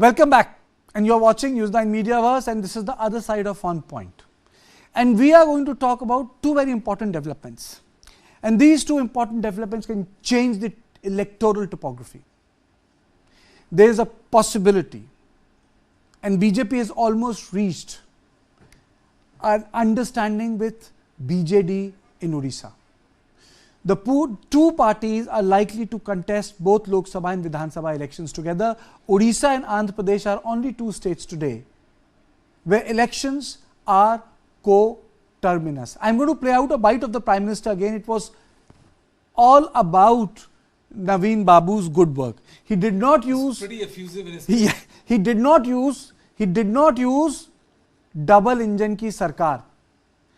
Welcome back, and you're watching News9 Mediaverse, and this is the other side of On Point. And we are going to talk about two very important developments. And these two important developments can change the electoral topography. There is a possibility, and BJP has almost reached an understanding with BJD in Orissa. The two parties are likely to contest both Lok Sabha and Vidhan Sabha elections together. Orissa and Andhra Pradesh are only two states today where elections are co-terminus. I am going to play out a bite of the Prime Minister again. It was all about Naveen Babu's good work. He did not use pretty effusive in his he did not use double engine ki sarkar.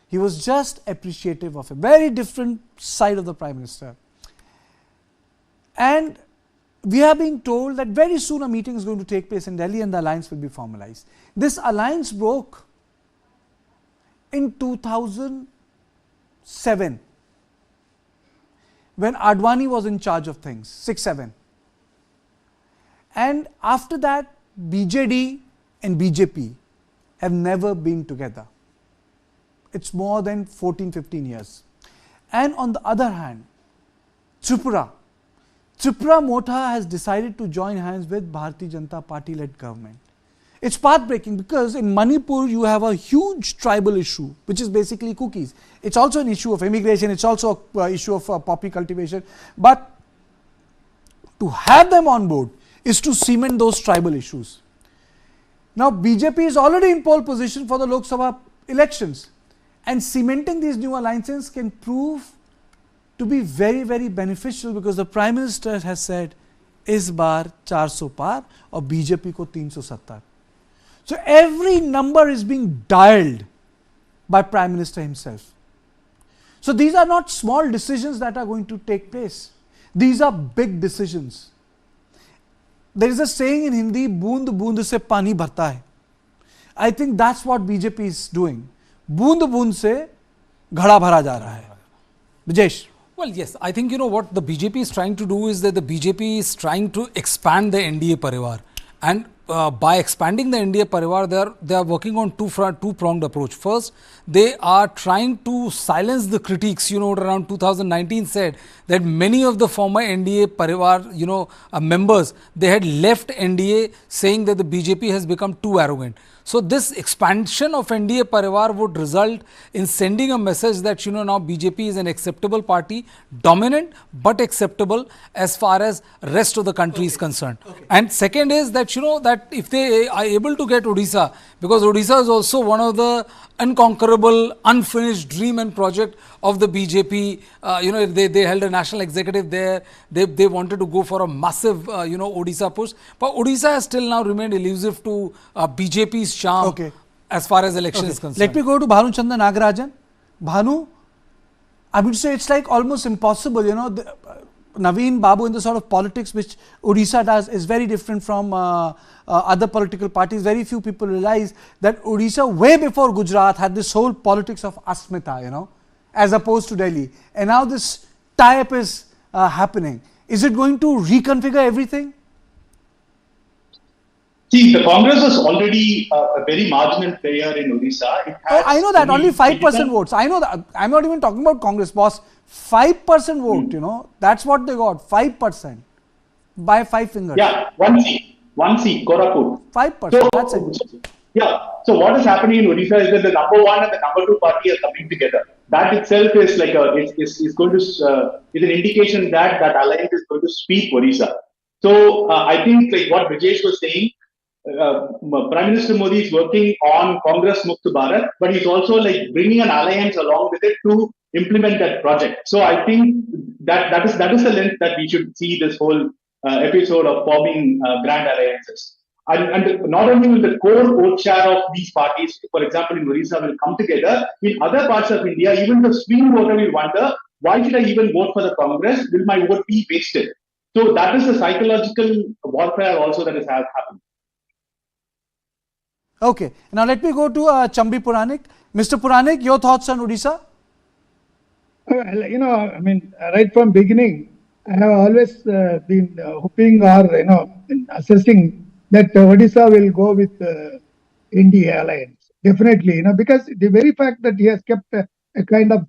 He was just appreciative of a very different side of the Prime Minister. And we are being told that very soon a meeting is going to take place in Delhi and the alliance will be formalized. This alliance broke in 2007 when Advani was in charge of things, 6-7. And after that, BJD and BJP have never been together. It's more than 14-15 years. And on the other hand, Tripura Motha has decided to join hands with Bharatiya Janata Party-led government. It's path-breaking because in Manipur you have a huge tribal issue, which is basically cookies. It's also an issue of immigration, it's also an issue of poppy cultivation. But to have them on board is to cement those tribal issues. Now BJP is already in pole position for the Lok Sabha elections. And cementing these new alliances can prove to be very, very beneficial because the Prime Minister has said, इस बार 400 पार और BJP को 370. So every number is being dialed by Prime Minister himself. So these are not small decisions that are going to take place. These are big decisions. There is a saying in Hindi, बूंद बूंद से पानी भरता है. I think that's what BJP is doing. बूंद बूंद से घड़ा भरा जा रहा है. Vijesh. Well, yes, I think what the BJP is trying to do is that the BJP is trying to expand the NDA Parivar. And by expanding the NDA Parivar, they are working on two-pronged approach. First, they are trying to silence the critics. Around 2019 said that many of the former NDA Parivar, members, they had left NDA saying that the BJP has become too arrogant. So this expansion of NDA Parivar would result in sending a message that now BJP is an acceptable party, dominant but acceptable as far as rest of the country is concerned. And second is that that if they are able to get Orissa, because Orissa is also one of the unconquerable, unfinished dream and project of the BJP. They held a national executive there. They wanted to go for a massive, Odisha push. But Odisha has still now remained elusive to BJP's charm as far as election is concerned. Let me go to Bhanu Chandra Nagarajan. Bhanu, I would say it's like almost impossible, Naveen Babu in the sort of politics which Orissa does is very different from other political parties. Very few people realize that Orissa way before Gujarat had this whole politics of Asmita, as opposed to Delhi. And now this tie-up is happening. Is it going to reconfigure everything? See, the Congress was already a very marginal player in Orissa. It has I know that, only 5% votes. I know that. I'm not even talking about Congress, boss. 5% vote, that's what they got, 5%. By 5 fingers. Yeah, one seat, Koraput. 5%, that's it. Yeah, so what is happening in Orissa is that the number one and the number two party are coming together. That itself is like is going to is an indication that that alliance is going to sweep Orissa. So I think like what Vijesh was saying, Prime Minister Modi is working on Congress Mukta Bharat, but he's also like bringing an alliance along with it to implement that project. So I think that is the length that we should see this whole episode of forming grand alliances. And not only will the core vote share of these parties, for example in Orissa, will come together, in other parts of India, even the swing voter will wonder, why should I even vote for the Congress? Will my vote be wasted? So that is the psychological warfare also that has happened. Okay, now let me go to Chambi Puranik. Mr. Puranik, your thoughts on Orissa? Right from beginning, I have always been hoping or assessing that Odisha will go with India alliance. Definitely, because the very fact that he has kept a kind of,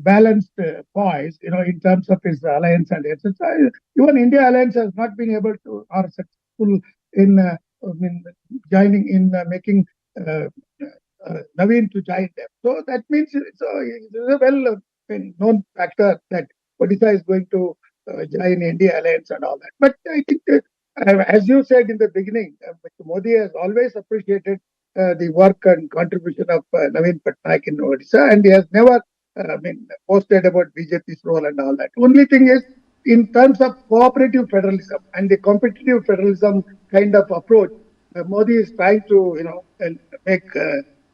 balanced poise, in terms of his alliance and etc. Even India alliance has not been able to or successful in, joining in making Naveen to join them. So that means it's a well known factor that Odisha is going to join India alliance and all that. But I think, as you said in the beginning, Mr. Modi has always appreciated the work and contribution of Naveen Patnaik in Odisha, and he has never posted about BJP's role and all that. Only thing is, in terms of cooperative federalism and the competitive federalism kind of approach, Modi is trying to, make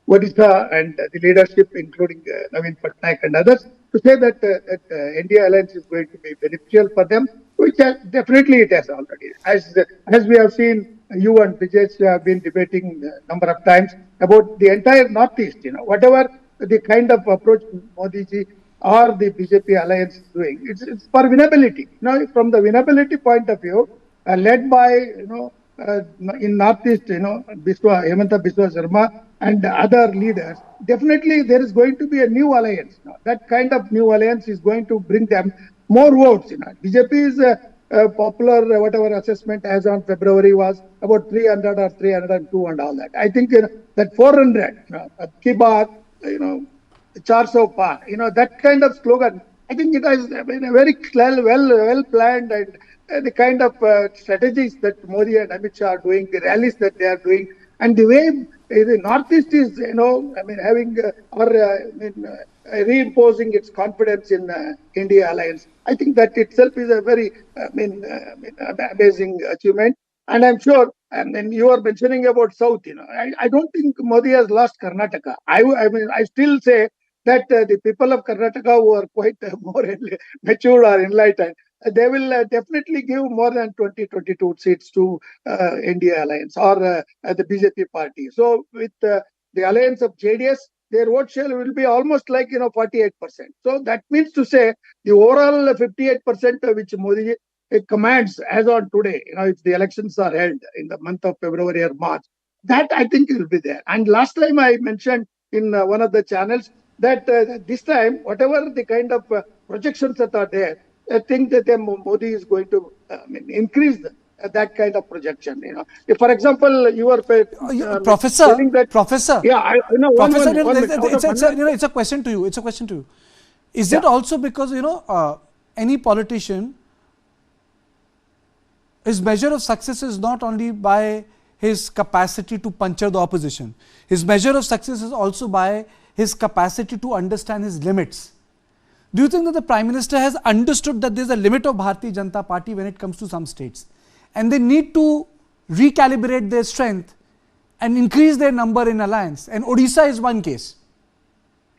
Odisha and the leadership, including Naveen Patnaik and others, to say that India alliance is going to be beneficial for them, which definitely it has already. As we have seen, you and Vijay have been debating a number of times about the entire Northeast. Whatever the kind of approach Modi ji or the BJP alliance is doing, it's for winnability. From the winnability point of view, led by in Northeast, Hemanta Biswa Sharma and other leaders, definitely there is going to be a new alliance. That kind of new alliance is going to bring them more votes. BJP is popular, whatever assessment as on February was about 300 or 302 and all that. I think that 400, ki baat, 400 par, that kind of slogan, I think it has been a very well planned, and the kind of strategies that Modi and Amit Shah are doing, the rallies that they are doing, and the way the Northeast is, having reimposing its confidence in India alliance. I think that itself is a very, amazing achievement. And I'm sure, and then you are mentioning about South, I don't think Modi has lost Karnataka. I still say that the people of Karnataka who are quite more mature or enlightened, they will definitely give more than 20-22 seats to India alliance or the BJP party. So with the alliance of JDS, their vote share will be almost like 48%. So that means to say the overall 58% which Modi commands as on today, if the elections are held in the month of February or March, that I think will be there. And last time I mentioned in one of the channels that this time, whatever the kind of projections that are there, I think that Modi is going to increase that kind of projection. If, for example, you are Professor, telling that, Professor, yeah, Professor, it's a question to you. It's a question to you. Is it also because any politician, his measure of success is not only by his capacity to puncture the opposition. His measure of success is also by his capacity to understand his limits. Do you think that the Prime Minister has understood that there is a limit of Bharatiya Janata Party when it comes to some states, and they need to recalibrate their strength and increase their number in alliance? And Odisha is one case.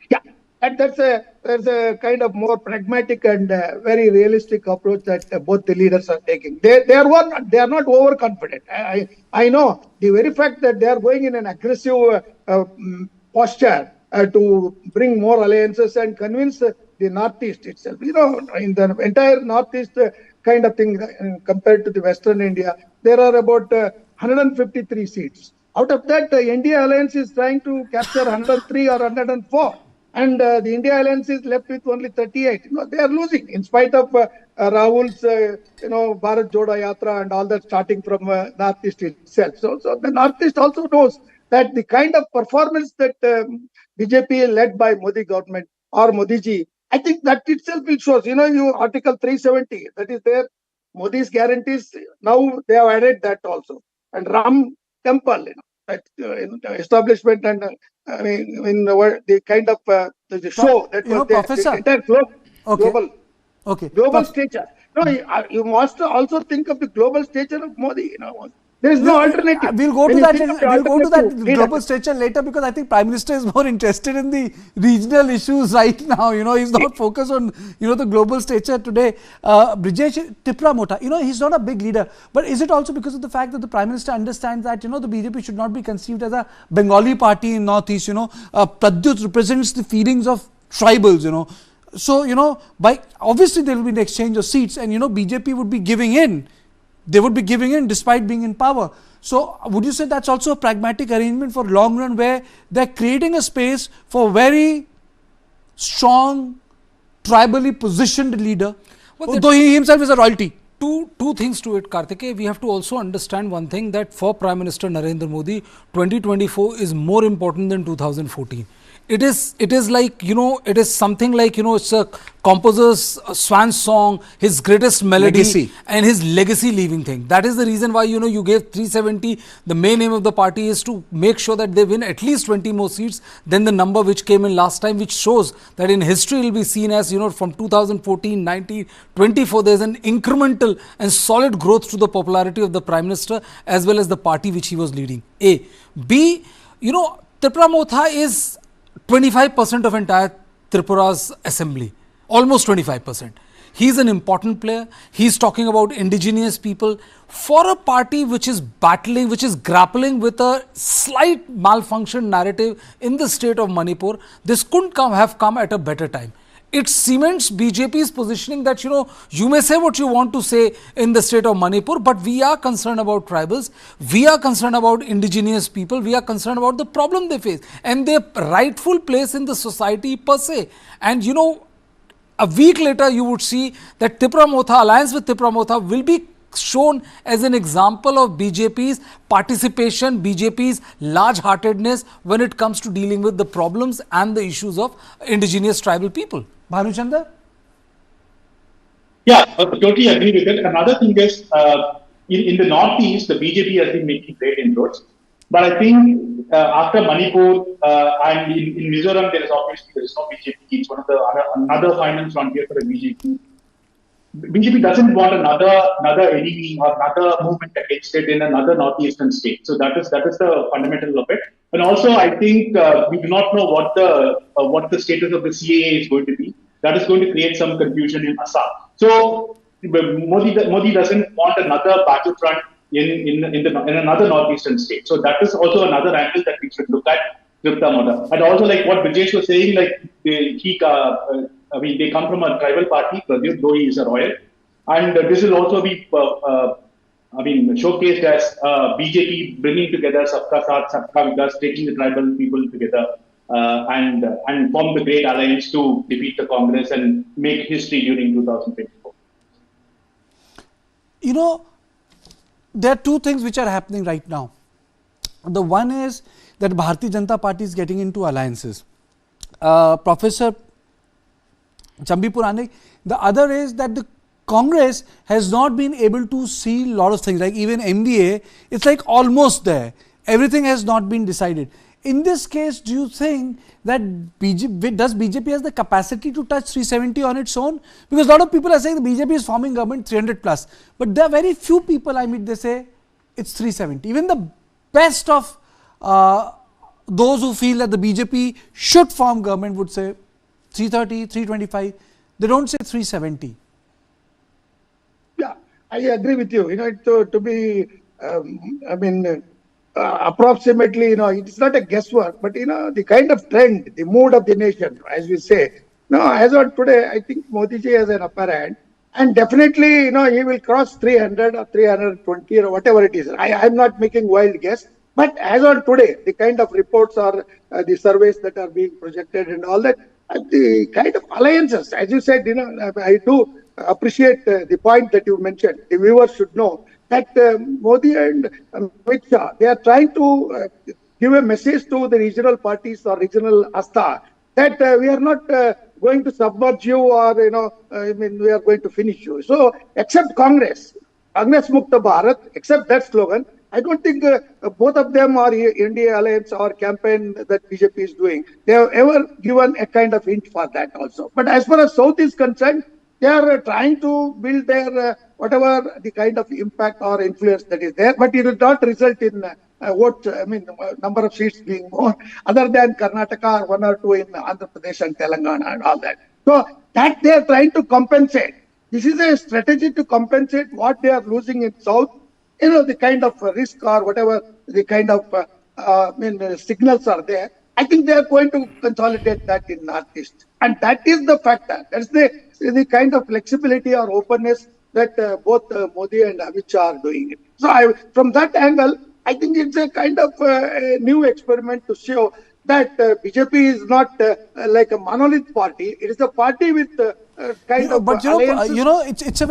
Yeah, and there's a kind of more pragmatic and very realistic approach that both the leaders are taking. They are not overconfident. I know the very fact that they are going in an aggressive posture to bring more alliances and convince the Northeast itself. In the entire Northeast kind of thing compared to the Western India, there are about 153 seats. Out of that, the India alliance is trying to capture 103 or 104. And the India alliance is left with only 38. They are losing in spite of Rahul's, Bharat Jodo Yatra and all that starting from Northeast itself. So the Northeast also knows that the kind of performance that BJP led by Modi government or Modi ji, I think that itself will show. You Article 370, that is there. Modi's guarantees, now they have added that also. And Ram Temple, that establishment and the kind of the show that was there. Professor, the entire global stature. You must also think of the global stature of Modi. There is no alternative. We'll go to that global stature later, because I think Prime Minister is more interested in the regional issues right now. He's not focused on the global stature today. Brijesh, Tipra Motha, he's not a big leader, but is it also because of the fact that the Prime Minister understands that the BJP should not be conceived as a Bengali party in Northeast? Pradyut represents the feelings of tribals. So by obviously there will be an exchange of seats, and BJP would be giving in they would be giving in despite being in power. So would you say that's also a pragmatic arrangement for long run, where they're creating a space for very strong, tribally positioned leader, though he himself is a royalty? Two things to it, Karthikeya. We have to also understand one thing, that for Prime Minister Narendra Modi, 2024 is more important than 2014. It is like, it is something like, it's a composer's swan song, his greatest melody, Legacy. and his legacy leaving thing. That is the reason why, you gave 370. The main aim of the party is to make sure that they win at least 20 more seats than the number which came in last time, which shows that in history it will be seen as, from 2014, 19, 24, there's an incremental and solid growth to the popularity of the Prime Minister as well as the party which he was leading. A. B, Tipra Motha is 25% of entire Tripura's assembly, almost 25%. He's an important player. He's talking about indigenous people. For a party which is battling, which is grappling with a slight malfunction narrative in the state of Manipur, this couldn't have come at a better time. It cements BJP's positioning that, you may say what you want to say in the state of Manipur, but we are concerned about tribals, we are concerned about indigenous people, we are concerned about the problem they face and their rightful place in the society per se. And, a week later, you would see that Tipra Motha, alliance with Tipra Motha, will be shown as an example of BJP's participation, BJP's large-heartedness when it comes to dealing with the problems and the issues of indigenous tribal people. Bhanuchandra? Yeah, totally agree with it. Another thing is, in the Northeast, the BJP has been making great inroads. But I think after Manipur and in Mizoram, there is no BJP. It's one of the another final frontier for the BJP. BJP doesn't want another enemy or another movement against it in another northeastern state. So that is the fundamental of it. And also, I think we do not know what the status of the CAA is going to be. That is going to create some confusion in Assam. So Modi doesn't want another battlefront in another northeastern state. So that is also another angle that we should look at. Tripa Motha. And also, like what Brijesh was saying, like they come from a tribal party. Pradyut, though he is a royal, and this will also be showcased as BJP bringing together Sabka Saath, Sabka Vikas, taking the tribal people together and form the great alliance to defeat the Congress and make history during 2024. There are two things which are happening right now. The one is that Bharatiya Janata Party is getting into alliances. Professor Chambi Puranik. The other is that the Congress has not been able to see a lot of things, like even MBA, it's like almost there. Everything has not been decided. In this case, do you think that does BJP has the capacity to touch 370 on its own? Because a lot of people are saying the BJP is forming government 300 plus. But there are very few people, they say it's 370. Even the best of those who feel that the BJP should form government would say 330, 325. They don't say 370. Yeah, I agree with you. To be, approximately, it's not a guesswork, but the kind of trend, the mood of the nation, as we say. As on today, I think Modi ji has an upper hand, and definitely, he will cross 300 or 320 or whatever it is. I'm not making wild guess, but as on today, the kind of reports or the surveys that are being projected and all that, the kind of alliances, as you said, I do appreciate the point that you mentioned. The viewers should know that Modi and Amit Shah, they are trying to give a message to the regional parties or regional Astha that we are not going to submerge you or, we are going to finish you. So, except Congress Mukta Bharat, except that slogan, I don't think both of them or India Alliance or campaign that BJP is doing, they have ever given a kind of hint for that also. But as far as South is concerned, they are trying to build their whatever the kind of impact or influence that is there, but it will not result in number of seats being more, other than Karnataka or one or two in Andhra Pradesh and Telangana and all that. So that they are trying to compensate. This is a strategy to compensate what they are losing in South. The kind of risk or whatever the kind of signals are there. I think they are going to consolidate that in Northeast. And that is the factor. That's the kind of flexibility or openness that both Modi and Amit Shah are doing it. So from that angle, I think it's a kind of a new experiment to show that BJP is not like a monolith party. It is a party with kind of But alliances. it's a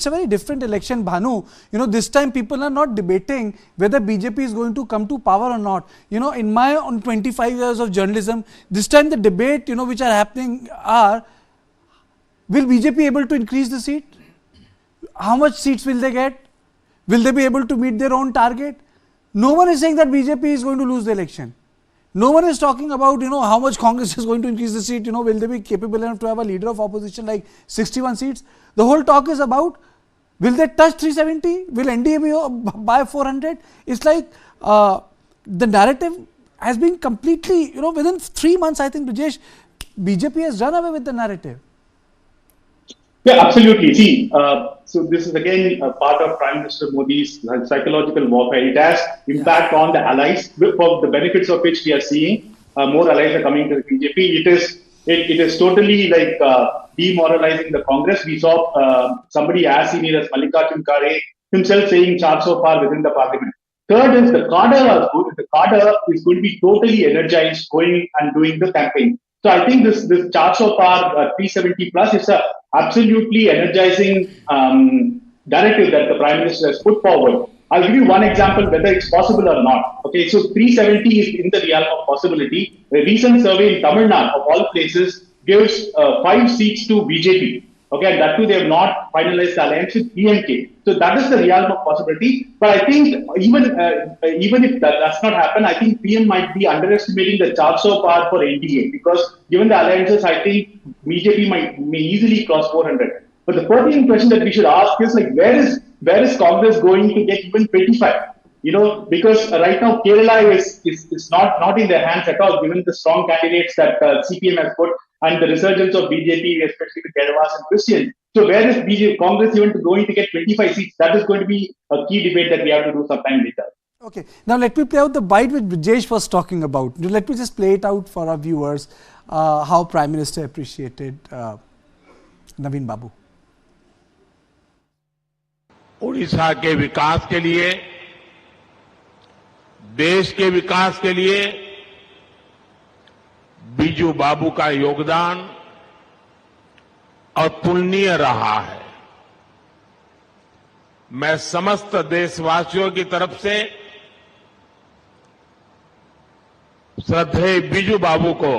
very different election, Bhanu. This time people are not debating whether BJP is going to come to power or not. In my 25 years of journalism, this time the debate, which are happening are, will BJP able to increase the seat? How much seats will they get? Will they be able to meet their own target? No one is saying that BJP is going to lose the election. No one is talking about, how much Congress is going to increase the seat. Will they be capable enough to have a leader of opposition like 61 seats? The whole talk is about, will they touch 370? Will NDA be by 400? It's like the narrative has been completely, within 3 months, I think, Brijesh, BJP has done away with the narrative. Yeah, absolutely. See, so this is again a part of Prime Minister Modi's psychological warfare. It has impact on the allies, for the benefits of which we are seeing more allies are coming to the BJP. It is totally like demoralizing the Congress. We saw somebody as senior as Mallikarjun Kharge himself saying charge so far within the parliament. Third is the cadre is going to be totally energized going and doing the campaign. So I think this charge of our 370 plus is a absolutely energizing directive that the Prime Minister has put forward. I'll give you one example whether it's possible or not. Okay, so 370 is in the realm of possibility. A recent survey in Tamil Nadu, of all places, gives 5 seats to BJP. Okay, and that too they have not finalized the alliance with PMK. So that is the realm of possibility. But I think even if that does not happen, I think PM might be underestimating the charge of power for NDA, because given the alliances, I think BJP may easily cross 400. But the pertinent question that we should ask is like, where is Congress going to get even 25? Because right now Kerala is not in their hands at all, given the strong candidates that CPM has put and the resurgence of BJP, especially with Kedavas and Christian. So where is Congress even going to get 25 seats? That is going to be a key debate that we have to do sometime later. Okay, now let me play out the bite which Brijesh was talking about. Let me just play it out for our viewers, how Prime Minister appreciated Naveen Babu. Orissa के विकास के लिए, देश के विकास के लिए बीजू बाबू का योगदान अतुलनीय रहा है। मैं समस्त देशवासियों की तरफ से श्रद्धेय बीजू बाबू को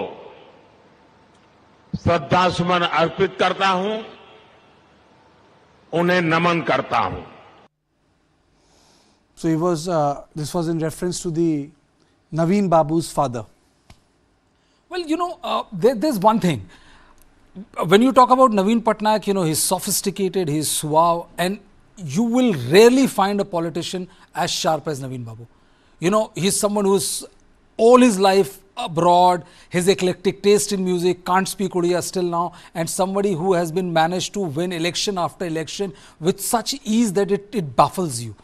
श्रद्धासुमन अर्पित करता हूं, उन्हें नमन करता हूं। So this was in reference to the Naveen Babu's father. Well, there's one thing. When you talk about Naveen Patnaik, he's sophisticated, he's suave, and you will rarely find a politician as sharp as Naveen Babu. He's someone who's all his life abroad, his eclectic taste in music, can't speak Odia still now, and somebody who has been managed to win election after election with such ease that it baffles you.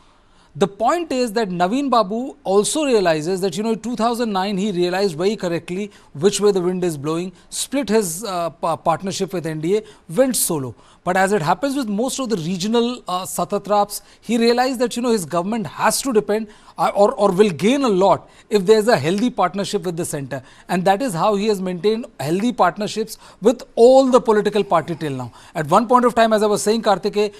The point is that Naveen Babu also realizes that, in 2009, he realized very correctly which way the wind is blowing, split his partnership with NDA, went solo. But as it happens with most of the regional satatraps, he realized that, his government has to depend or will gain a lot if there's a healthy partnership with the center. And that is how he has maintained healthy partnerships with all the political party till now. At one point of time, as I was saying, Karthike,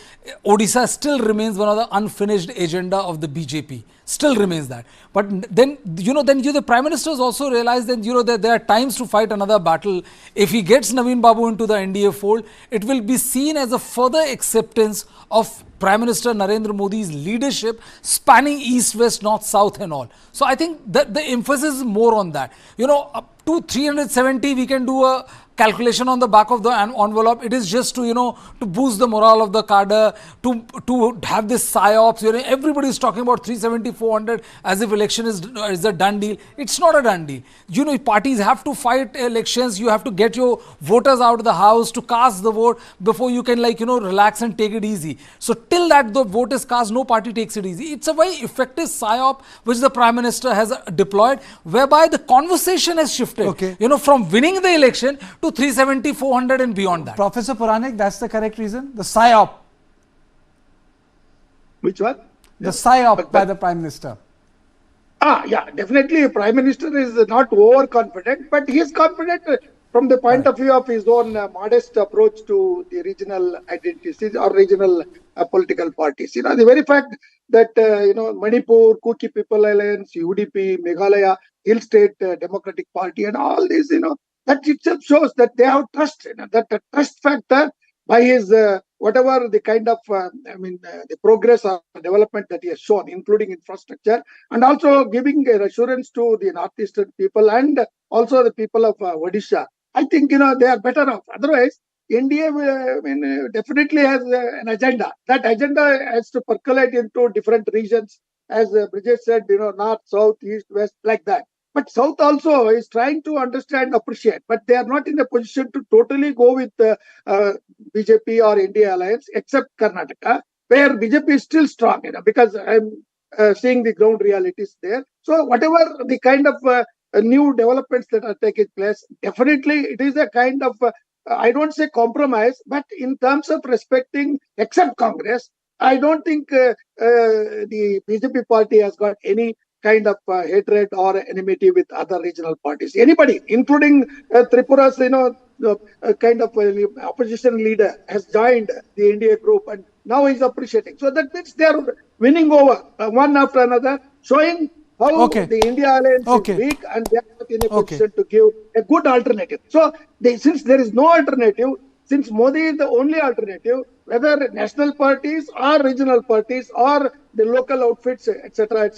Odisha still remains one of the unfinished agenda of the BJP. Still remains that. But then, the Prime Minister has also realized that, there are times to fight another battle. If he gets Naveen Babu into the NDA fold, it will be seen as a further acceptance of Prime Minister Narendra Modi's leadership spanning east, west, north, south and all. So I think that the emphasis is more on that. Up to 370, we can do a calculation on the back of the envelope. It is just to, to boost the morale of the cadre, to have this psyops. Everybody is talking about 370, 400 as if election is a done deal. It's not a done deal. Parties have to fight elections. You have to get your voters out of the house to cast the vote before you can relax and take it easy. So till that the vote is cast, no party takes it easy. It's a very effective psyop which the Prime Minister has deployed, whereby the conversation has shifted. Okay. From winning the election to 370, 400 and beyond that. Professor Puranik, that's the correct reason? The psyop. Which one? The psyop by the Prime Minister. Yeah, definitely. Prime Minister is not overconfident, but he is confident from the point of view of his own modest approach to the regional identities or regional political parties. You know, the very fact that Manipur, Kuki People Alliance, UDP, Meghalaya, Hill State Democratic Party, and all these, that itself shows that they have trust. That the trust factor by his whatever the kind of the progress or development that he has shown, including infrastructure, and also giving assurance to the northeastern people and also the people of Odisha. I think they are better off. Otherwise, India definitely has an agenda. That agenda has to percolate into different regions, as Brijesh said, north, south, east, west, like that. But South also is trying to understand, appreciate, but they are not in a position to totally go with BJP or India alliance, except Karnataka, where BJP is still strong, because I'm seeing the ground realities there. So whatever the kind of new developments that are taking place, definitely it is a kind of, I don't say compromise, but in terms of respecting, except Congress, I don't think the BJP party has got any kind of hatred or enmity with other regional parties. Anybody, including Tripura's, kind of opposition leader has joined the India group and now he's appreciating. So that means they are winning over one after another, showing how the India alliance is weak and they are not in a position to give a good alternative. So since there is no alternative, since Modi is the only alternative, whether national parties or regional parties or the local outfits, etc.,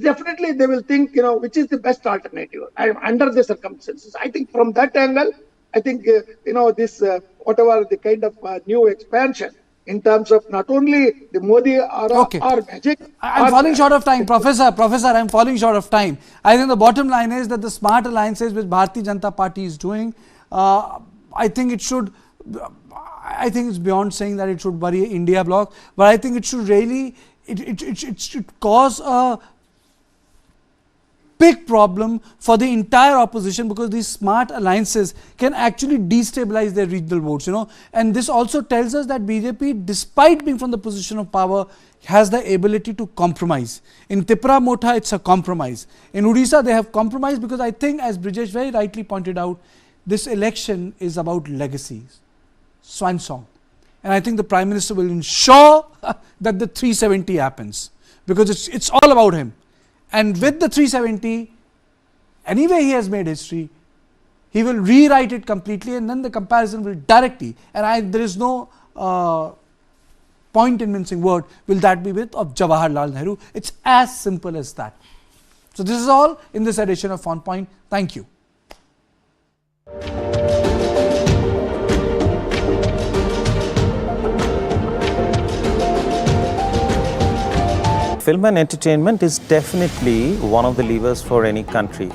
definitely they will think, which is the best alternative under the circumstances. I think from that angle, I think, this, whatever the kind of new expansion in terms of not only the Modi or magic. I'm falling short of time. Professor, I'm falling short of time. I think the bottom line is that the smart alliances which Bharatiya Janata Party is doing, I think it's beyond saying that it should worry India bloc, but I think it should really, it should cause a big problem for the entire opposition, because these smart alliances can actually destabilize their regional votes, and this also tells us that BJP, despite being from the position of power, has the ability to compromise. In Tipra Motha, it's a compromise. In Orissa, they have compromised because I think, as Brijesh very rightly pointed out, this election is about legacies, swan song. And I think the Prime Minister will ensure that the 370 happens, because it's all about him. And with the 370, anyway he has made history, he will rewrite it completely, and then the comparison will directly, and there is no point in mincing word, will that be with of Jawaharlal Nehru. It's as simple as that. So this is all in this edition of On Point. Thank you. Film and entertainment is definitely one of the levers for any country.